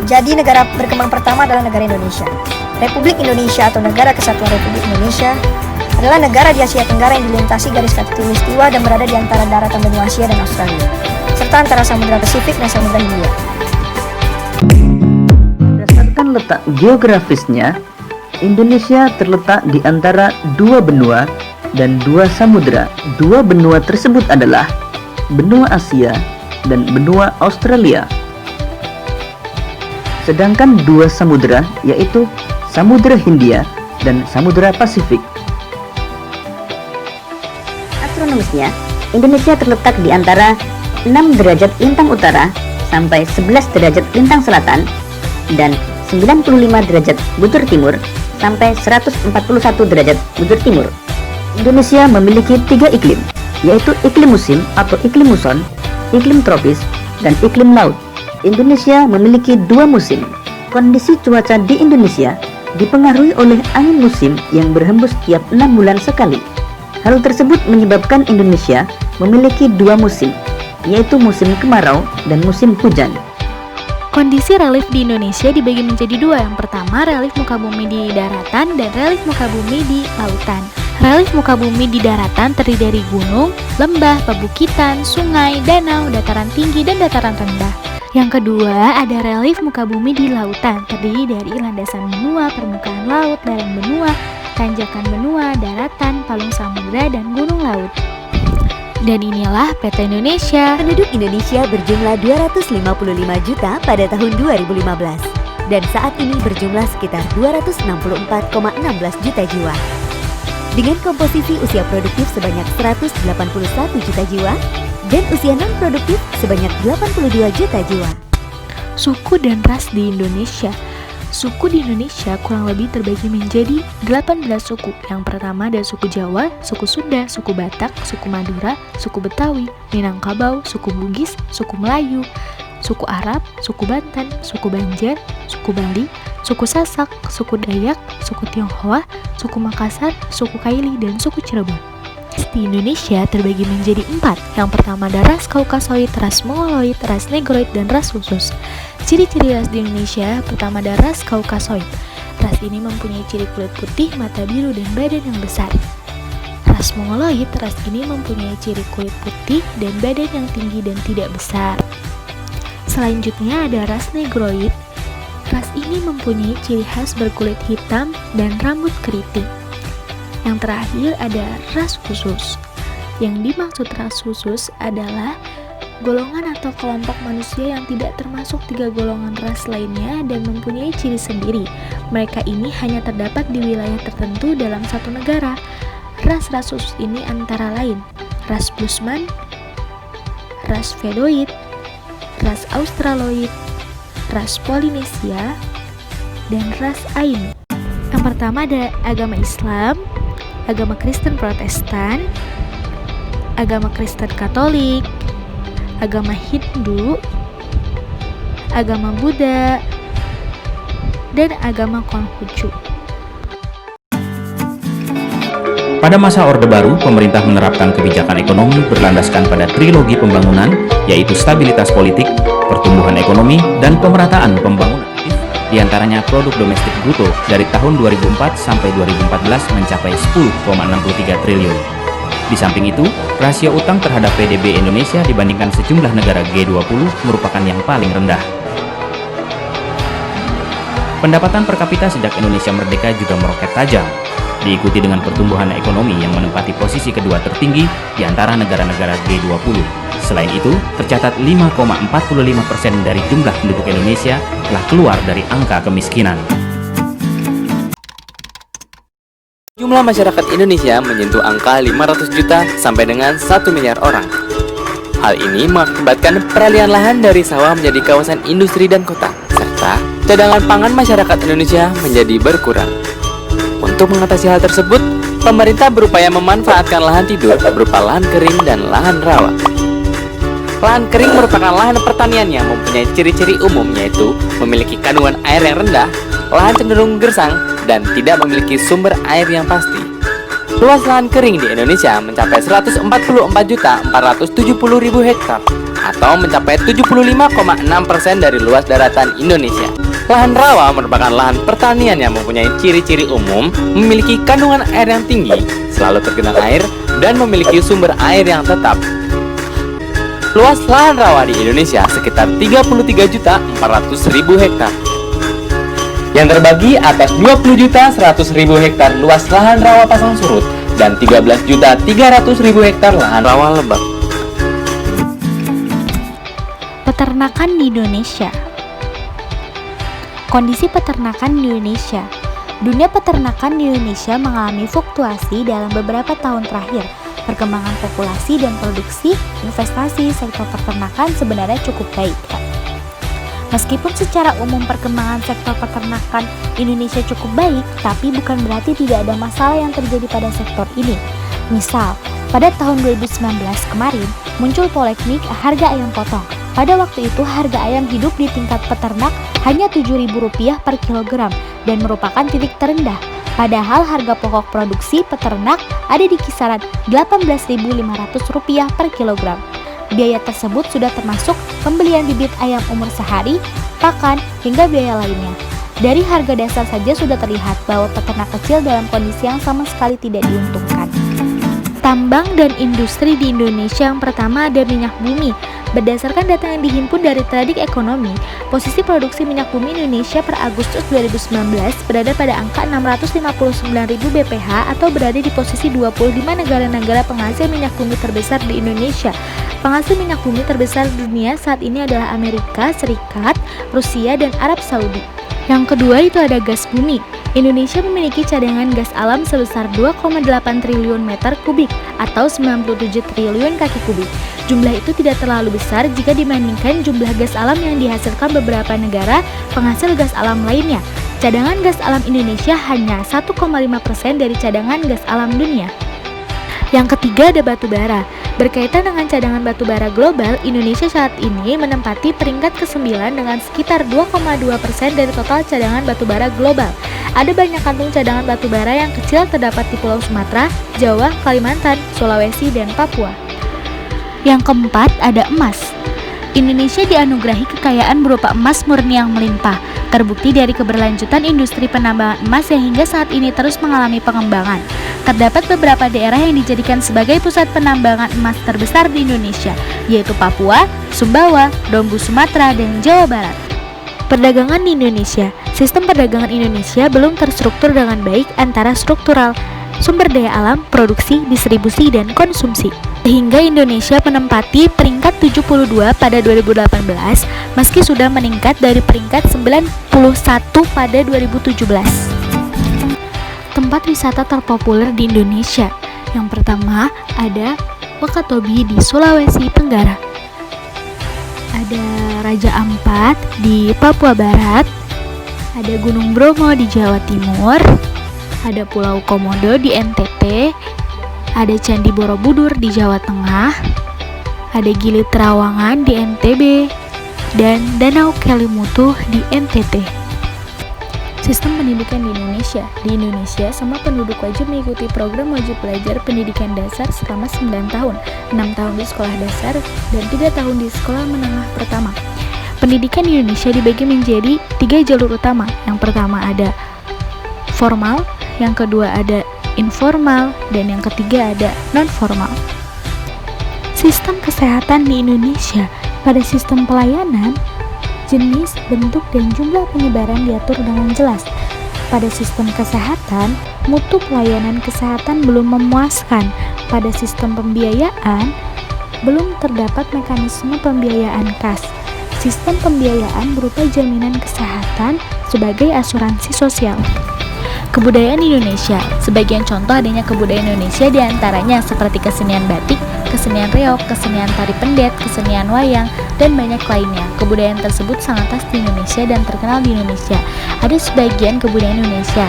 Jadi negara berkembang pertama adalah negara Indonesia. Republik Indonesia atau Negara Kesatuan Republik Indonesia adalah negara di Asia Tenggara yang dilintasi garis khatulistiwa dan berada di antara daratan benua Asia dan Australia, serta antara Samudra Pasifik dan Samudra Hindia. Berdasarkan letak geografisnya, Indonesia terletak di antara dua benua dan dua samudra. Dua benua tersebut adalah benua Asia dan benua Australia. Sedangkan dua samudra yaitu Samudra Hindia dan Samudra Pasifik. Astronomisnya, Indonesia terletak di antara 6 derajat lintang utara sampai 11 derajat lintang selatan dan 95 derajat bujur timur sampai 141 derajat bujur timur. Indonesia memiliki 3 iklim, yaitu iklim musim atau iklim muson, iklim tropis, dan iklim laut. Indonesia memiliki 2 musim. Kondisi cuaca di Indonesia dipengaruhi oleh angin musim yang berhembus tiap 6 bulan sekali. Hal tersebut menyebabkan Indonesia memiliki 2 musim, yaitu musim kemarau dan musim hujan. Kondisi relief di Indonesia dibagi menjadi 2. Yang pertama, relief muka bumi di daratan dan relief muka bumi di lautan. Relief muka bumi di daratan terdiri dari gunung, lembah, pebukitan, sungai, danau, dataran tinggi, dan dataran rendah. Yang kedua, ada relief muka bumi di lautan, terdiri dari landasan benua, permukaan laut, lereng benua, tanjakan benua, daratan, palung samudra, dan gunung laut. Dan inilah peta Indonesia. Penduduk Indonesia berjumlah 255 juta pada tahun 2015 dan saat ini berjumlah sekitar 264,16 juta jiwa. Dengan komposisi usia produktif sebanyak 181 juta jiwa dan usia non-produktif sebanyak 82 juta jiwa. Suku dan ras di Indonesia. Suku di Indonesia kurang lebih terbagi menjadi 18 suku. Yang pertama ada suku Jawa, suku Sunda, suku Batak, suku Madura, suku Betawi, Minangkabau, suku Bugis, suku Melayu, suku Arab, suku Banten, suku Banjar, suku Bali, suku Sasak, suku Dayak, suku Tionghoa, suku Makassar, suku Kaili, dan suku Cirebon. Di Indonesia terbagi menjadi 4. Yang pertama ada ras Kaukasoid, ras Mongoloid, ras Negroid, dan ras khusus. Ciri-ciri ras di Indonesia, pertama ada ras Kaukasoid. Ras ini mempunyai ciri kulit putih, mata biru, dan badan yang besar. Ras Mongoloid, ras ini mempunyai ciri kulit putih dan badan yang tinggi dan tidak besar. Selanjutnya ada ras Negroid. Ras ini mempunyai ciri khas berkulit hitam dan rambut keriting. Yang terakhir ada ras khusus. Yang dimaksud ras khusus adalah golongan atau kelompok manusia yang tidak termasuk 3 golongan ras lainnya dan mempunyai ciri sendiri. Mereka ini hanya terdapat di wilayah tertentu dalam satu negara. Ras-ras khusus ini antara lain ras Bushman, ras Vedoid, ras Australoid, ras Polinesia, dan ras Ainu. Yang pertama ada agama Islam, agama Kristen Protestan, agama Kristen Katolik, agama Hindu, agama Buddha, dan agama Konghucu. Pada masa Orde Baru, pemerintah menerapkan kebijakan ekonomi berlandaskan pada trilogi pembangunan, yaitu stabilitas politik, pertumbuhan ekonomi, dan pemerataan pembangunan. Di antaranya produk domestik bruto dari tahun 2004 sampai 2014 mencapai 10,63 triliun. Di samping itu, rasio utang terhadap PDB Indonesia dibandingkan sejumlah negara G20 merupakan yang paling rendah. Pendapatan per kapita sejak Indonesia merdeka juga meroket tajam, diikuti dengan pertumbuhan ekonomi yang menempati posisi kedua tertinggi di antara negara-negara G20. Selain itu, tercatat 5,45% dari jumlah penduduk Indonesia telah keluar dari angka kemiskinan. Jumlah masyarakat Indonesia menyentuh angka 500 juta sampai dengan 1 miliar orang. Hal ini mengakibatkan peralihan lahan dari sawah menjadi kawasan industri dan kota, serta cadangan pangan masyarakat Indonesia menjadi berkurang. Untuk mengatasi hal tersebut, pemerintah berupaya memanfaatkan lahan tidur berupa lahan kering dan lahan rawa. Lahan kering merupakan lahan pertanian yang mempunyai ciri-ciri umum, yaitu memiliki kandungan air yang rendah, lahan cenderung gersang, dan tidak memiliki sumber air yang pasti. Luas lahan kering di Indonesia mencapai 144.470.000 hektar atau mencapai 75,6% dari luas daratan Indonesia. Lahan rawa merupakan lahan pertanian yang mempunyai ciri-ciri umum, memiliki kandungan air yang tinggi, selalu tergenang air, dan memiliki sumber air yang tetap. Luas lahan rawa di Indonesia sekitar 33.400.000 hektar. Yang terbagi atas 20.100.000 hektar luas lahan rawa pasang surut dan 13.300.000 hektar lahan rawa lebak. Peternakan di Indonesia. Kondisi peternakan di Indonesia. Dunia peternakan di Indonesia mengalami fluktuasi dalam beberapa tahun terakhir. Perkembangan populasi dan produksi investasi sektor peternakan sebenarnya cukup baik. Meskipun secara umum perkembangan sektor peternakan Indonesia cukup baik, tapi bukan berarti tidak ada masalah yang terjadi pada sektor ini. Misal, pada tahun 2019 kemarin muncul polemik harga ayam potong. Pada waktu itu harga ayam hidup di tingkat peternak hanya Rp7.000 per kilogram dan merupakan titik terendah. Padahal harga pokok produksi peternak ada di kisaran Rp18.500 per kilogram. Biaya tersebut sudah termasuk pembelian bibit ayam umur sehari, pakan, hingga biaya lainnya. Dari harga dasar saja sudah terlihat bahwa peternak kecil dalam kondisi yang sama sekali tidak diuntungkan. Tambang dan industri di Indonesia. Yang pertama ada minyak bumi. Berdasarkan data yang dihimpun dari Tradik Ekonomi, posisi produksi minyak bumi Indonesia per Agustus 2019 berada pada angka 659.000 bph atau berada di posisi 25 negara-negara penghasil minyak bumi terbesar di Indonesia. Penghasil minyak bumi terbesar di dunia saat ini adalah Amerika Serikat, Rusia, dan Arab Saudi. Yang kedua itu ada gas bumi. Indonesia memiliki cadangan gas alam sebesar 2,8 triliun meter kubik atau 97 triliun kaki kubik. Jumlah itu tidak terlalu besar jika dibandingkan jumlah gas alam yang dihasilkan beberapa negara penghasil gas alam lainnya. Cadangan gas alam Indonesia hanya 1,5% dari cadangan gas alam dunia. Yang ketiga ada batu bara. Berkaitan dengan cadangan batu bara global, Indonesia saat ini menempati peringkat ke-9 dengan sekitar 2,2% dari total cadangan batu bara global. Ada banyak kantung cadangan batu bara yang kecil terdapat di Pulau Sumatera, Jawa, Kalimantan, Sulawesi, dan Papua. Yang keempat ada emas. Indonesia dianugerahi kekayaan berupa emas murni yang melimpah, terbukti dari keberlanjutan industri penambangan emas yang hingga saat ini terus mengalami pengembangan. Terdapat beberapa daerah yang dijadikan sebagai pusat penambangan emas terbesar di Indonesia, yaitu Papua, Sumbawa, Dombu Sumatera, dan Jawa Barat. Perdagangan di Indonesia. Sistem perdagangan Indonesia belum terstruktur dengan baik antara struktural, sumber daya alam, produksi, distribusi, dan konsumsi. Sehingga Indonesia menempati peringkat 72 pada 2018 meski sudah meningkat dari peringkat 91 pada 2017. Tempat wisata terpopuler di Indonesia. Yang pertama ada Wakatobi di Sulawesi Tenggara. Ada Raja Ampat di Papua Barat. Ada Gunung Bromo di Jawa Timur. Ada Pulau Komodo di NTT. Ada Candi Borobudur di Jawa Tengah. Ada Gili Trawangan di NTB. Dan Danau Kelimutu di NTT. Sistem pendidikan di Indonesia. Di Indonesia, semua penduduk wajib mengikuti program wajib belajar pendidikan dasar selama 9 tahun, 6 tahun di sekolah dasar, dan 3 tahun di sekolah menengah pertama. Pendidikan di Indonesia dibagi menjadi 3 jalur utama. Yang pertama ada formal, yang kedua ada informal, dan yang ketiga ada non-formal. Sistem kesehatan di Indonesia. Pada sistem pelayanan, jenis, bentuk, dan jumlah penyebaran diatur dengan jelas. Pada sistem kesehatan, mutu pelayanan kesehatan belum memuaskan. Pada sistem pembiayaan, belum terdapat mekanisme pembiayaan kas. Sistem pembiayaan berupa jaminan kesehatan sebagai asuransi sosial. Kebudayaan Indonesia. Sebagian contoh adanya kebudayaan Indonesia diantaranya seperti kesenian batik, kesenian reog, kesenian tari pendet, kesenian wayang, dan banyak lainnya. Kebudayaan tersebut sangat khas di Indonesia dan terkenal di Indonesia. Ada sebagian kebudayaan Indonesia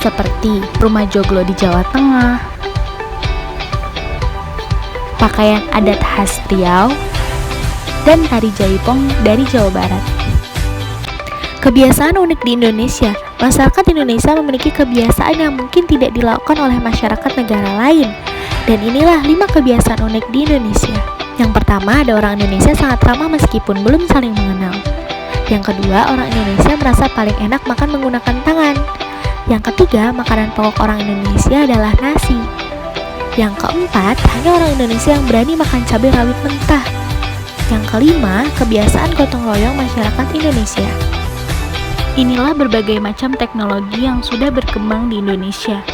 seperti rumah joglo di Jawa Tengah, pakaian adat khas Riau, dan tari jaipong dari Jawa Barat. Kebiasaan unik di Indonesia. Masyarakat Indonesia memiliki kebiasaan yang mungkin tidak dilakukan oleh masyarakat negara lain. Dan inilah 5 kebiasaan unik di Indonesia. Yang pertama, ada orang Indonesia sangat ramah meskipun belum saling mengenal. Yang kedua, orang Indonesia merasa paling enak makan menggunakan tangan. Yang ketiga, makanan pokok orang Indonesia adalah nasi. Yang keempat, hanya orang Indonesia yang berani makan cabai rawit mentah. Yang kelima, kebiasaan gotong royong masyarakat Indonesia. Inilah berbagai macam teknologi yang sudah berkembang di Indonesia.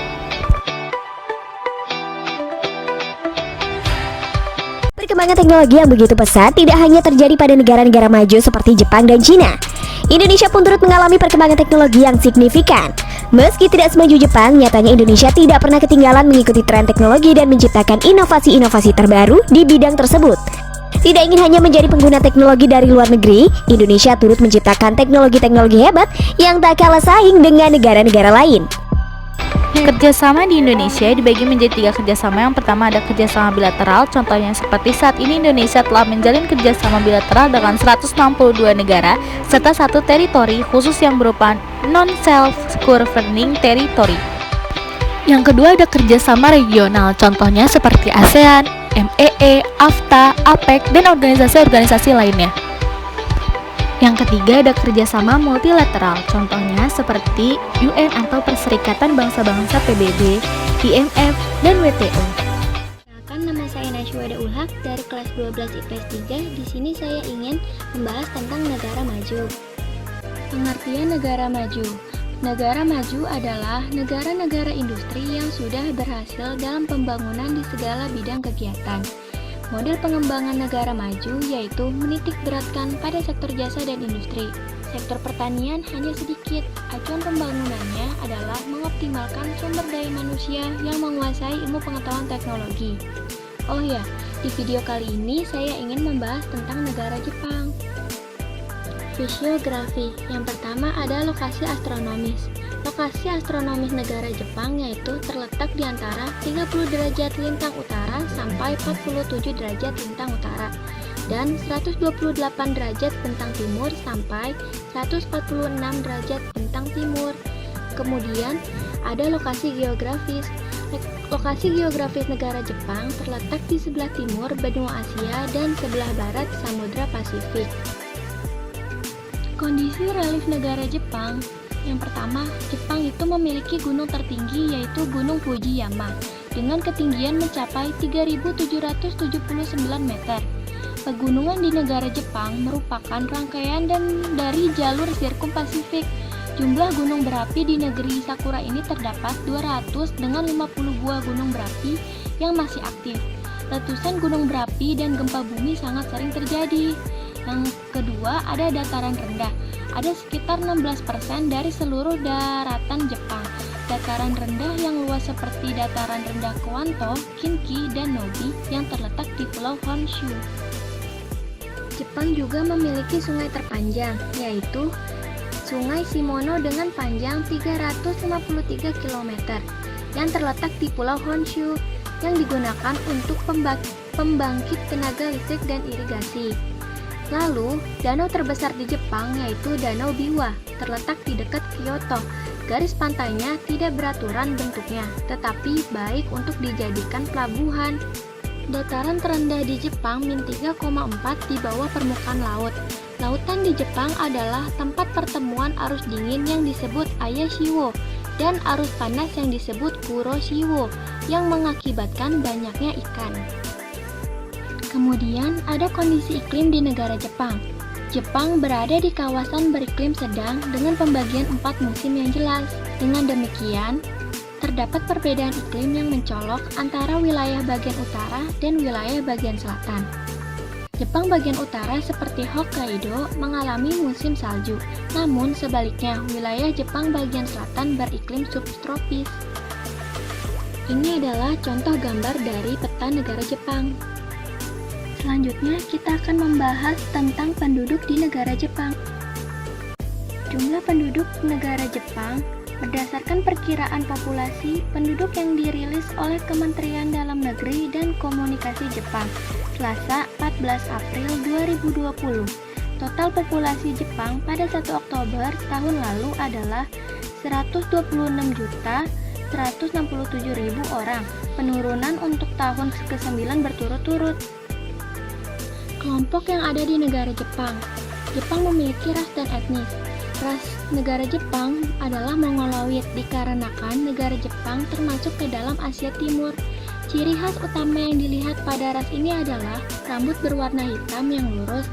Perkembangan teknologi yang begitu pesat tidak hanya terjadi pada negara-negara maju seperti Jepang dan Cina. Indonesia pun turut mengalami perkembangan teknologi yang signifikan. Meski tidak semaju Jepang, nyatanya Indonesia tidak pernah ketinggalan mengikuti tren teknologi dan menciptakan inovasi-inovasi terbaru di bidang tersebut. Tidak ingin hanya menjadi pengguna teknologi dari luar negeri, Indonesia turut menciptakan teknologi-teknologi hebat yang tak kalah saing dengan negara-negara lain. Kerjasama di Indonesia dibagi menjadi 3 kerjasama. Yang pertama ada kerjasama bilateral, contohnya seperti saat ini Indonesia telah menjalin kerjasama bilateral dengan 162 negara serta 1 teritori khusus yang berupa non-self-governing territory. Yang kedua ada kerjasama regional, contohnya seperti ASEAN, MEE, AFTA, APEC, dan organisasi-organisasi lainnya. Yang ketiga ada kerjasama multilateral, contohnya seperti UN atau Perserikatan Bangsa-Bangsa PBB, IMF, dan WTO. Kenalkan, nama saya Najwa Ulhaq dari kelas 12 IPS 3. Di sini saya ingin membahas tentang negara maju. Pengertian negara maju. Negara maju adalah negara-negara industri yang sudah berhasil dalam pembangunan di segala bidang kegiatan. Model pengembangan negara maju yaitu menitik beratkan pada sektor jasa dan industri. Sektor pertanian hanya sedikit. Acuan pembangunannya adalah mengoptimalkan sumber daya manusia yang menguasai ilmu pengetahuan teknologi. Oh ya, di video kali ini saya ingin membahas tentang negara Jepang. Fisiografi. Yang pertama ada lokasi astronomis. Lokasi astronomis negara Jepang yaitu terletak di antara 30 derajat lintang utara sampai 47 derajat lintang utara dan 128 derajat bentang timur sampai 146 derajat bentang timur. Kemudian ada lokasi geografis. Lokasi geografis negara Jepang terletak di sebelah timur benua Asia dan sebelah barat Samudra Pasifik. Kondisi relief negara Jepang. Yang pertama, Jepang itu memiliki gunung tertinggi yaitu Gunung Fujiyama dengan ketinggian mencapai 3.779 meter. Pegunungan di negara Jepang merupakan rangkaian dari jalur sirkum Pasifik. Jumlah gunung berapi di negeri Sakura ini terdapat 200 dengan 50 buah gunung berapi yang masih aktif. Letusan gunung berapi dan gempa bumi sangat sering terjadi. Yang kedua, ada dataran rendah. Ada sekitar 16% dari seluruh daratan Jepang. Dataran rendah yang luas seperti dataran rendah Kwanto, Kinki, dan Nobi yang terletak di Pulau Honshu. Jepang juga memiliki sungai terpanjang, yaitu Sungai Shimono dengan panjang 353 km yang terletak di Pulau Honshu yang digunakan untuk pembangkit tenaga listrik dan irigasi. Lalu, danau terbesar di Jepang yaitu Danau Biwa, terletak di dekat Kyoto. Garis pantainya tidak beraturan bentuknya, tetapi baik untuk dijadikan pelabuhan. Dataran terendah di Jepang min 3,4 di bawah permukaan laut. Lautan di Jepang adalah tempat pertemuan arus dingin yang disebut Ayashiwo dan arus panas yang disebut Kuroshiwo yang mengakibatkan banyaknya ikan. Kemudian ada kondisi iklim di negara Jepang. Jepang berada di kawasan beriklim sedang dengan pembagian 4 musim yang jelas. Dengan demikian, terdapat perbedaan iklim yang mencolok antara wilayah bagian utara dan wilayah bagian selatan. Jepang bagian utara seperti Hokkaido mengalami musim salju, namun sebaliknya wilayah Jepang bagian selatan beriklim subtropis. Ini adalah contoh gambar dari peta negara Jepang. Selanjutnya, kita akan membahas tentang penduduk di negara Jepang. Jumlah penduduk negara Jepang berdasarkan perkiraan populasi penduduk yang dirilis oleh Kementerian Dalam Negeri dan Komunikasi Jepang, Selasa 14 April 2020. Total populasi Jepang pada 1 Oktober tahun lalu adalah 126.167.000 orang, penurunan untuk tahun ke-9 berturut-turut. Kelompok yang ada di negara Jepang. Jepang memiliki ras dan etnis. Ras negara Jepang adalah Mongoloid dikarenakan negara Jepang termasuk ke dalam Asia Timur. Ciri khas utama yang dilihat pada ras ini adalah rambut berwarna hitam yang lurus,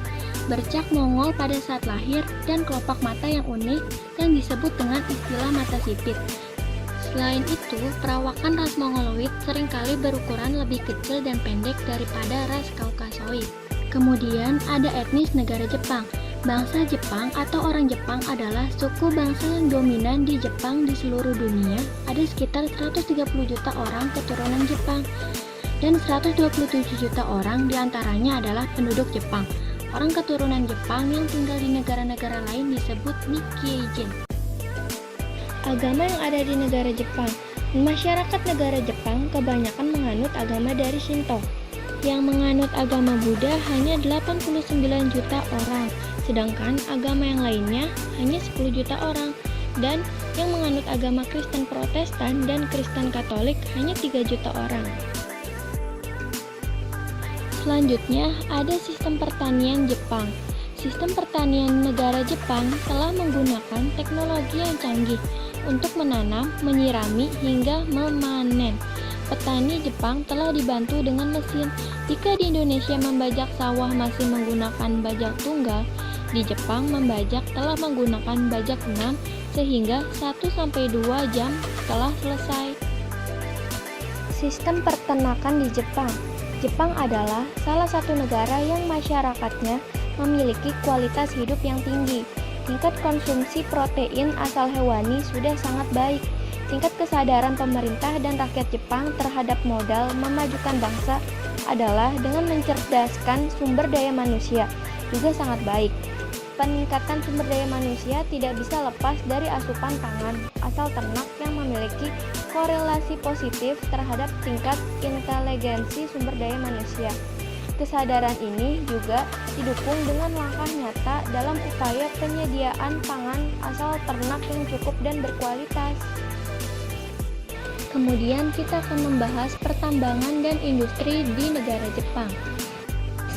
bercak Mongol pada saat lahir, dan kelopak mata yang unik yang disebut dengan istilah mata sipit. Selain itu, perawakan ras Mongoloid seringkali berukuran lebih kecil dan pendek daripada ras Kaukasoid. Kemudian ada etnis negara Jepang. Bangsa Jepang atau orang Jepang adalah suku bangsa yang dominan di Jepang di seluruh dunia. Ada sekitar 130 juta orang keturunan Jepang dan 127 juta orang diantaranya adalah penduduk Jepang. Orang keturunan Jepang yang tinggal di negara-negara lain disebut Nikkei-jin. Agama yang ada di negara Jepang. Masyarakat negara Jepang kebanyakan menganut agama dari Shinto. Yang menganut agama Buddha hanya 89 juta orang, sedangkan agama yang lainnya hanya 10 juta orang, dan yang menganut agama Kristen Protestan dan Kristen Katolik hanya 3 juta orang. Selanjutnya ada sistem pertanian Jepang. Sistem pertanian negara Jepang telah menggunakan teknologi yang canggih untuk menanam, menyirami, hingga memanen. Petani Jepang telah dibantu dengan mesin. Jika di Indonesia membajak sawah masih menggunakan bajak tunggal, di Jepang membajak telah menggunakan bajak 6 sehingga 1-2 jam telah selesai. Sistem peternakan di Jepang. Jepang adalah salah satu negara yang masyarakatnya memiliki kualitas hidup yang tinggi. Tingkat konsumsi protein asal hewani sudah sangat baik. Tingkat kesadaran pemerintah dan rakyat Jepang terhadap modal memajukan bangsa adalah dengan mencerdaskan sumber daya manusia juga sangat baik. Peningkatan sumber daya manusia tidak bisa lepas dari asupan pangan asal ternak yang memiliki korelasi positif terhadap tingkat inteligensi sumber daya manusia. Kesadaran ini juga didukung dengan langkah nyata dalam upaya penyediaan pangan asal ternak yang cukup dan berkualitas. Kemudian kita akan membahas pertambangan dan industri di negara Jepang.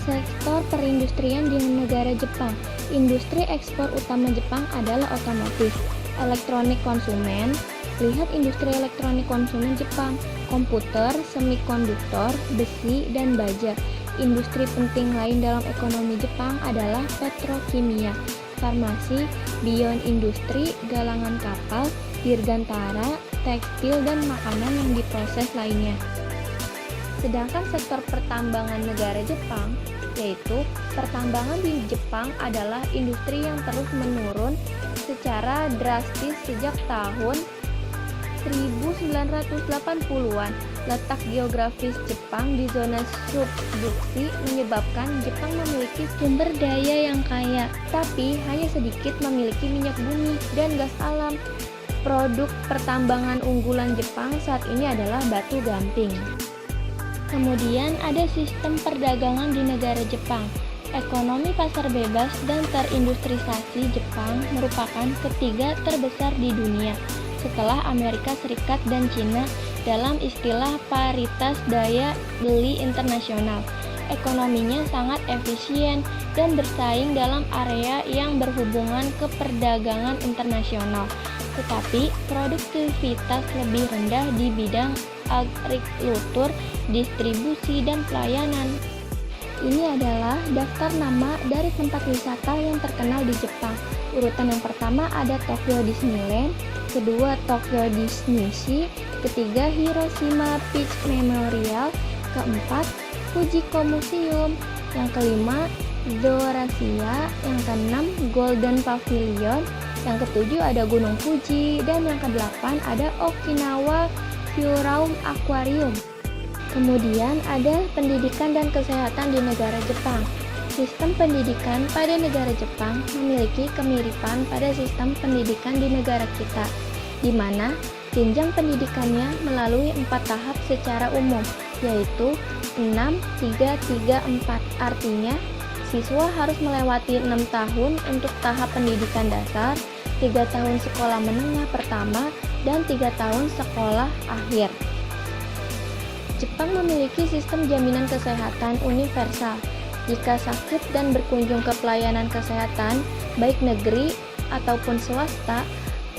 Sektor perindustrian di negara Jepang. Industri ekspor utama Jepang adalah otomotif, elektronik konsumen. Lihat industri elektronik konsumen Jepang, komputer, semikonduktor, besi, dan baja. Industri penting lain dalam ekonomi Jepang adalah petrokimia, farmasi, bion industri, galangan kapal, dirgantara, tekstil, dan makanan yang diproses lainnya. Sedangkan sektor pertambangan negara Jepang, yaitu pertambangan di Jepang adalah industri yang terus menurun secara drastis sejak tahun 1980-an. Letak geografis Jepang di zona subduksi menyebabkan Jepang memiliki sumber daya yang kaya, tapi hanya sedikit memiliki minyak bumi dan gas alam. Produk pertambangan unggulan Jepang saat ini adalah batu gamping. Kemudian ada sistem perdagangan di negara Jepang. Ekonomi pasar bebas dan terindustrialisasi Jepang merupakan ketiga terbesar di dunia setelah Amerika Serikat dan Cina dalam istilah paritas daya beli internasional. Ekonominya sangat efisien dan bersaing dalam area yang berhubungan ke perdagangan internasional, tetapi produktivitas lebih rendah di bidang agrikultur, distribusi, dan pelayanan. Ini adalah daftar nama dari tempat wisata yang terkenal di Jepang. Urutan yang pertama ada Tokyo Disneyland, kedua Tokyo Disney-Sea, ketiga Hiroshima Peach Memorial, keempat Fujiko Museum, yang kelima Zorasia, yang keenam Golden Pavilion, yang ketujuh ada Gunung Fuji, dan yang kedelapan ada Okinawa Furaum Aquarium. Kemudian ada pendidikan dan kesehatan di negara Jepang. Sistem pendidikan pada negara Jepang memiliki kemiripan pada sistem pendidikan di negara kita, di mana jenjang pendidikannya melalui 4 tahap secara umum, yaitu 6, 3, 3, 4. Artinya, siswa harus melewati 6 tahun untuk tahap pendidikan dasar, 3 tahun sekolah menengah pertama, dan 3 tahun sekolah akhir. Jepang memiliki sistem jaminan kesehatan universal. Jika sakit dan berkunjung ke pelayanan kesehatan, baik negeri ataupun swasta,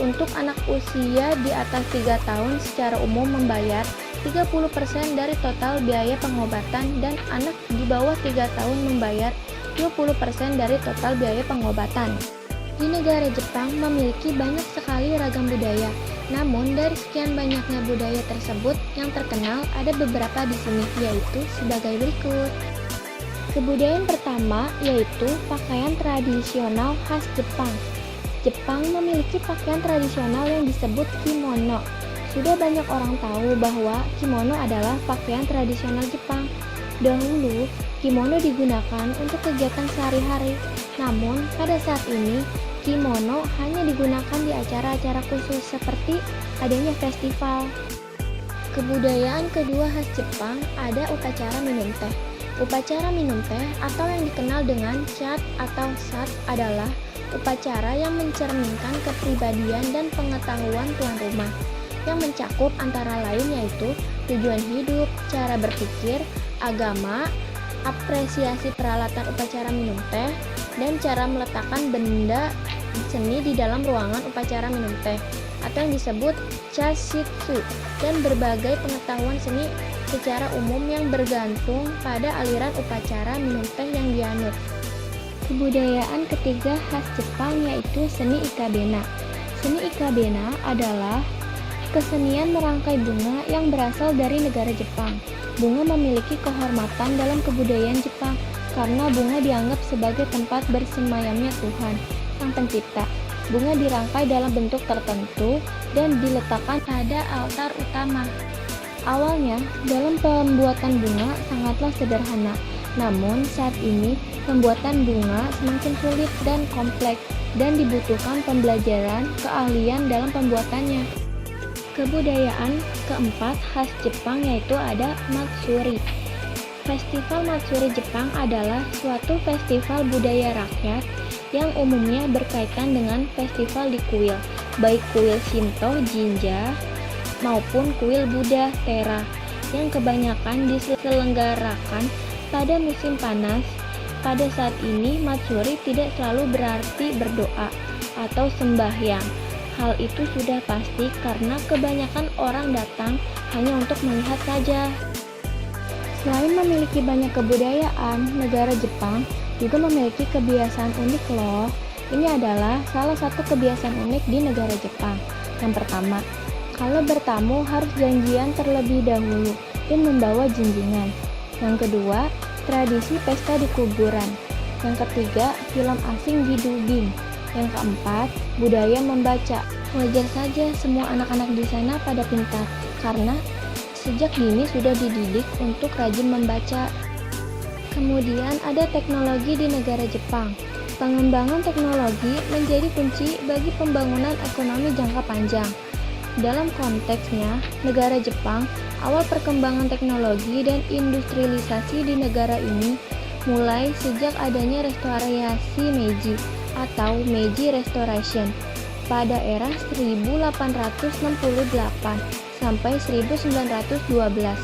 untuk anak usia di atas 3 tahun secara umum membayar 30% dari total biaya pengobatan dan anak di bawah 3 tahun membayar 20% dari total biaya pengobatan. Di negara Jepang memiliki banyak sekali ragam budaya. Namun dari sekian banyaknya budaya tersebut yang terkenal ada beberapa di sini, yaitu sebagai berikut. Kebudayaan pertama yaitu pakaian tradisional khas Jepang. Jepang memiliki pakaian tradisional yang disebut kimono. Sudah banyak orang tahu bahwa kimono adalah pakaian tradisional Jepang. Dahulu, kimono digunakan untuk kegiatan sehari-hari. Namun, pada saat ini, kimono hanya digunakan di acara-acara khusus seperti adanya festival. Kebudayaan kedua khas Jepang ada upacara minum teh. Upacara minum teh atau yang dikenal dengan chat atau sat adalah upacara yang mencerminkan kepribadian dan pengetahuan tuan rumah, yang mencakup antara lain yaitu tujuan hidup, cara berpikir, agama, apresiasi peralatan upacara minum teh, dan cara meletakkan benda seni di dalam ruangan upacara minum teh atau yang disebut chashitsu, dan berbagai pengetahuan seni secara umum yang bergantung pada aliran upacara minum teh yang dianut. Kebudayaan ketiga khas Jepang yaitu seni ikebana. Seni ikebana adalah kesenian merangkai bunga yang berasal dari negara Jepang. Bunga memiliki kehormatan dalam kebudayaan Jepang karena bunga dianggap sebagai tempat bersemayamnya Tuhan, Sang Pencipta. Bunga dirangkai dalam bentuk tertentu dan diletakkan pada altar utama. Awalnya, dalam pembuatan bunga sangatlah sederhana. Namun, saat ini pembuatan bunga semakin sulit dan kompleks dan dibutuhkan pembelajaran keahlian dalam pembuatannya. Kebudayaan keempat khas Jepang yaitu ada Matsuri. Festival Matsuri Jepang adalah suatu festival budaya rakyat yang umumnya berkaitan dengan festival di kuil, baik kuil Shinto Jinja maupun kuil Buddha Tera, yang kebanyakan diselenggarakan pada musim panas. Pada saat ini, Matsuri tidak selalu berarti berdoa atau sembahyang. Hal itu sudah pasti karena kebanyakan orang datang hanya untuk melihat saja. Selain memiliki banyak kebudayaan, negara Jepang juga memiliki kebiasaan unik loh. Ini adalah salah satu kebiasaan unik di negara Jepang. Yang pertama, kalau bertamu harus janjian terlebih dahulu dan membawa jinjingan. Yang kedua, tradisi pesta di kuburan. Yang ketiga, film asing di dubbing. Yang keempat, budaya membaca. Wajar saja semua anak-anak di sana pada pintar, karena sejak dini sudah dididik untuk rajin membaca. Kemudian ada teknologi di negara Jepang. Pengembangan teknologi menjadi kunci bagi pembangunan ekonomi jangka panjang. Dalam konteksnya, negara Jepang, awal perkembangan teknologi dan industrialisasi di negara ini mulai sejak adanya restorasi Meiji atau Meiji Restoration pada era 1868 sampai 1912.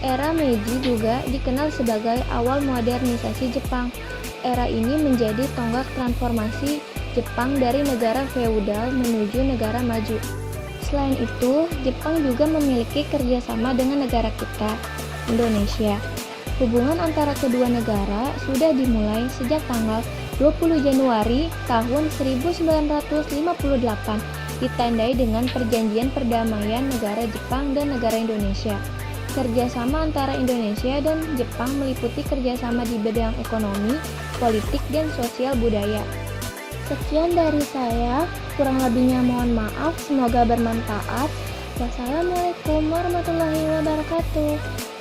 Era Meiji juga dikenal sebagai awal modernisasi Jepang. Era ini menjadi tonggak transformasi Jepang dari negara feodal menuju negara maju. Selain itu, Jepang juga memiliki kerjasama dengan negara kita, Indonesia. Hubungan antara kedua negara sudah dimulai sejak tanggal 20 Januari tahun 1958, ditandai dengan Perjanjian Perdamaian Negara Jepang dan Negara Indonesia. Kerjasama antara Indonesia dan Jepang meliputi kerjasama di bidang ekonomi, politik, dan sosial budaya. Sekian dari saya, kurang lebihnya mohon maaf, semoga bermanfaat. Wassalamualaikum warahmatullahi wabarakatuh.